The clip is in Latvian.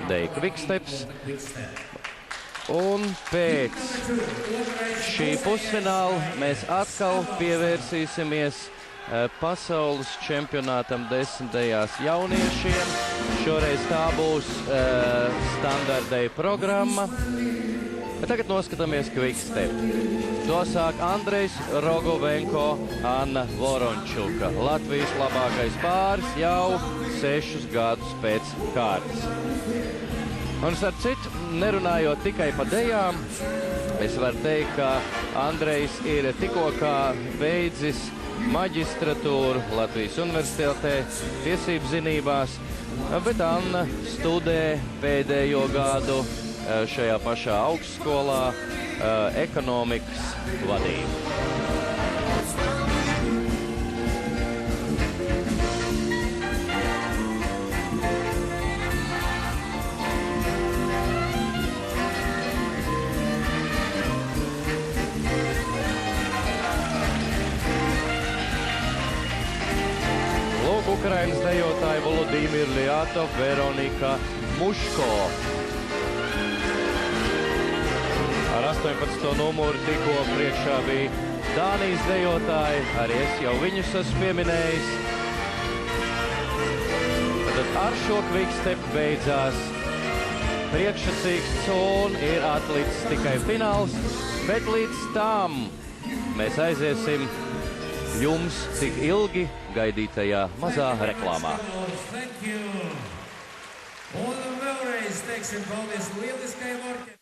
Deja Kviksteps. Un pēc šī pusfināla mēs atkal pievērsīsimies pasaules čempionātam desmitajās jauniešiem. Šoreiz tā būs standartdeja programma. Bet tagad noskatāmies Kvikstepu. To sāk Andrejs Rogovenko, Anna Vorončuka. Latvijas labākais pāris jau 6 gadus pēc kārtas. Un starp citu, nerunājot tikai par dejām, es varu teikt, ka Andrejs ir tikko kā beidzis maģistratūru Latvijas Universitātē tiesību zinībās, bet Anna studē pēdējo gadu šajā pašā augstskolā ekonomikas vadību. Lūk, Ukrainas dejotāji Volodimir Liatov, Veronika Muško. Ar 18. numuru tikko priekšā bija Dānijas dejotāji, arī es jau viņus esmu pieminējis. Tad ar šo Kvikstepu beidzās priekšsacīksts un ir atlicis tikai fināls, bet līdz tam mēs aiziesim jums tik ilgi gaidītajā mazā reklāmā. Un vēlreiz teiksim paldies lieliskai Marķei.